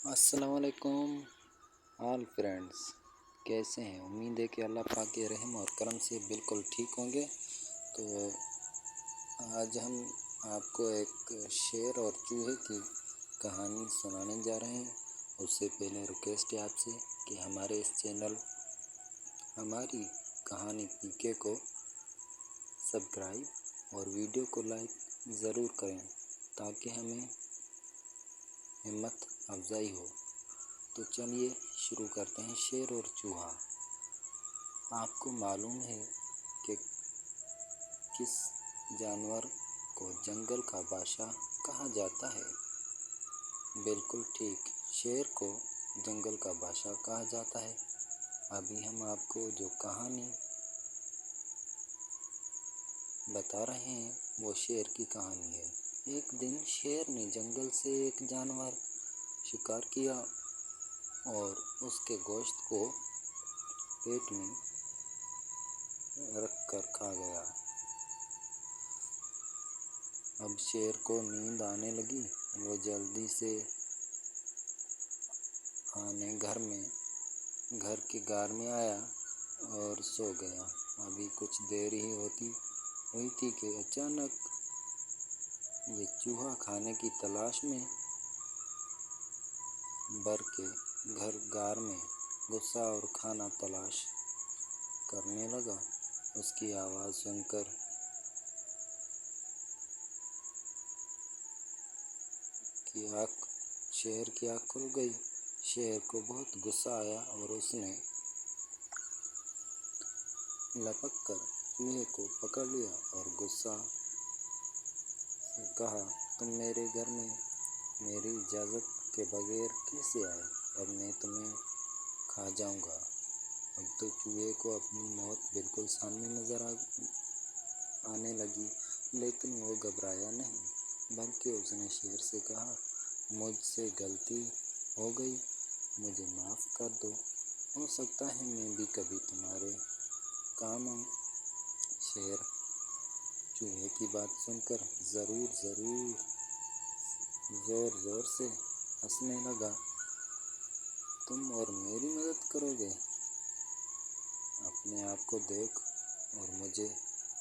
السلام علیکم آل فرینڈس، کیسے ہیں؟ امید ہے کہ اللہ پاک کے رحم اور کرم سے بالکل ٹھیک ہوں گے۔ تو آج ہم آپ کو ایک شیر اور چوہے کی کہانی سنانے جا رہے ہیں۔ اس سے پہلے ریکویسٹ ہے آپ سے کہ ہمارے اس چینل ہماری کہانی پی کے کو سبسکرائب اور ویڈیو کو لائک ضرور کریں تاکہ ہمیں ہمت افزائی ہو۔ تو چلیے شروع کرتے ہیں۔ شیر اور چوہا۔ آپ کو معلوم ہے کہ کس جانور کو جنگل کا بادشاہ کہا جاتا ہے؟ بالکل ٹھیک، شیر کو جنگل کا بادشاہ کہا جاتا ہے۔ ابھی ہم آپ کو جو کہانی بتا رہے ہیں وہ شیر کی کہانی ہے۔ ایک دن شیر نے جنگل سے ایک جانور شکار کیا اور اس کے گوشت کو پیٹ میں رکھ کر کھا گیا۔ اب شیر کو نیند آنے لگی۔ وہ جلدی سے گھر کے غار میں آیا اور سو گیا۔ ابھی کچھ دیر ہی ہوئی تھی کہ اچانک یہ چوہا کھانے کی تلاش میں بھر کے غار میں گھسا اور کھانا تلاش کرنے لگا۔ اس کی آواز سن کر شیر کی آنکھ کھل گئی۔ شیر کو بہت غصہ آیا اور اس نے لپک کر چوہے کو پکڑ لیا اور غصہ سے کہا، تم میرے گھر میں میری اجازت کے بغیر کیسے آئے؟ اب میں تمہیں کھا جاؤں گا۔ اب تو چوہے کو اپنی موت بالکل سامنے نظر آنے لگی، لیکن وہ گھبرایا نہیں، بلکہ اس نے شیر سے کہا، مجھ سے غلطی ہو گئی، مجھے معاف کر دو، ہو سکتا ہے میں بھی کبھی تمہارے کام آؤں۔ شیر چوہے کی بات سن کر زور زور سے ہنسنے لگا، تم اور میری مدد کرو گے؟ اپنے آپ کو دیکھ اور مجھے۔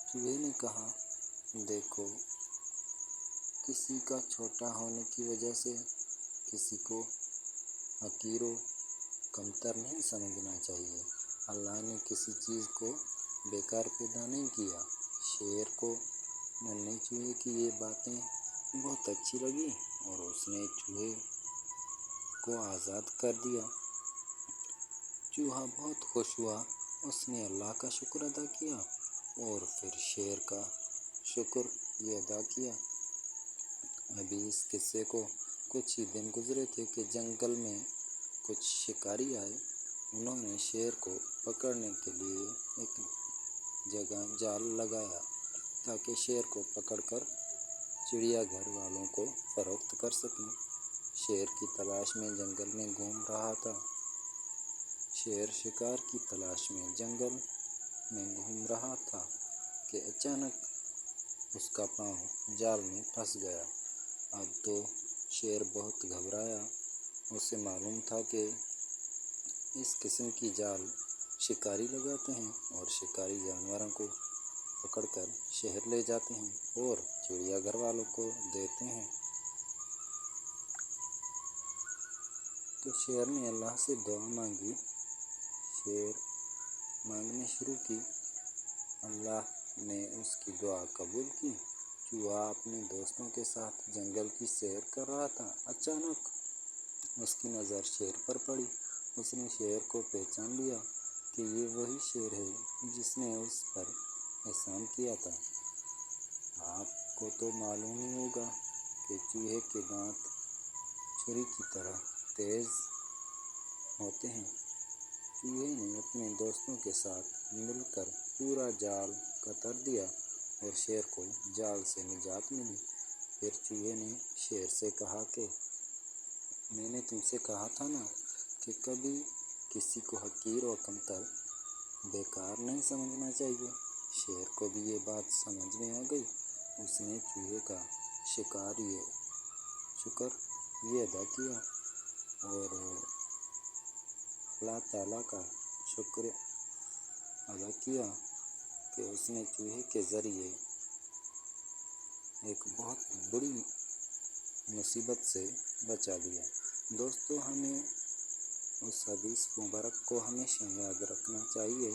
چوہے نے کہا، دیکھو، کسی کا چھوٹا ہونے کی وجہ سے کسی کو حقیر و کمتر نہیں سمجھنا چاہیے۔ اللہ نے کسی چیز کو بیکار پیدا نہیں کیا۔ شیر کو ننھے چوہے کی یہ باتیں بہت اچھی لگیں اور اس نے چوہے کو آزاد کر دیا۔ چوہا بہت خوش ہوا۔ اس نے اللہ کا شکر ادا کیا اور پھر شیر کا شکر بھی ادا کیا۔ ابھی اس قصے کو کچھ ہی دن گزرے تھے کہ جنگل میں کچھ شکاری آئے۔ انہوں نے شیر کو پکڑنے کے لیے ایک جگہ جال لگایا تاکہ شیر کو پکڑ کر چڑیا گھر والوں کو فروخت کر سکیں۔ شیر کی تلاش میں جنگل میں گھوم رہا تھا۔ شیر شکار کی تلاش میں جنگل میں گھوم رہا تھا کہ اچانک اس کا پاؤں جال میں پھنس گیا۔ اب تو شیر بہت گھبرایا۔ اسے معلوم تھا کہ اس قسم کی جال شکاری لگاتے ہیں اور شکاری جانوروں کو پکڑ کر شہر لے جاتے ہیں اور چڑیا گھر والوں کو دیتے ہیں۔ تو شیر نے اللہ سے دعا مانگی۔ شیر مانگنے شروع کی۔ اللہ نے اس کی دعا قبول کی۔ چوہا اپنے دوستوں کے ساتھ جنگل کی سیر کر رہا تھا۔ اچانک اس کی نظر شیر پر پڑی۔ اس نے شیر کو پہچان لیا کہ یہ وہی شیر ہے جس نے اس پر احسان کیا تھا۔ آپ کو تو معلوم ہی ہوگا کہ چوہے کے دانت چھری کی طرح تیز ہوتے ہیں۔ چوہے نے اپنے دوستوں کے ساتھ مل کر پورا جال کتر دیا اور شیر کو جال سے نجات ملی۔ پھر چوہے نے شیر سے کہا کہ میں نے تم سے کہا تھا نا کہ کبھی کسی کو حقیر و کمتر بیکار نہیں سمجھنا چاہیے۔ شیر کو بھی یہ بات سمجھ میں آ گئی۔ اس نے چوہے کا شکر یہ ادا کیا۔ اور اللہ تعالیٰ کا شکر ادا کیا کہ اس نے چوہے کے ذریعے ایک بہت بڑی مصیبت سے بچا لیا۔ دوستو، ہمیں اس حدیث مبارک کو ہمیشہ یاد رکھنا چاہیے،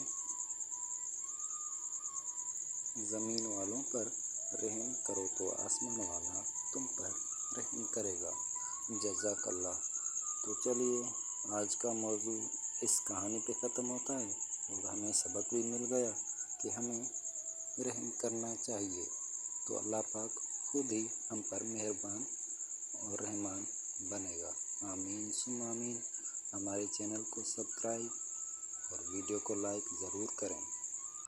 زمین والوں پر رحم کرو تو آسمان والا تم پر رحم کرے گا۔ جزاک اللہ۔ تو چلیے، آج کا موضوع اس کہانی پہ ختم ہوتا ہے اور ہمیں سبق بھی مل گیا کہ ہمیں رحم کرنا چاہیے، تو اللہ پاک خود ہی ہم پر مہربان اور رحمان بنے گا۔ آمین ثم آمین۔ ہمارے چینل کو سبسکرائب اور ویڈیو کو لائک ضرور کریں۔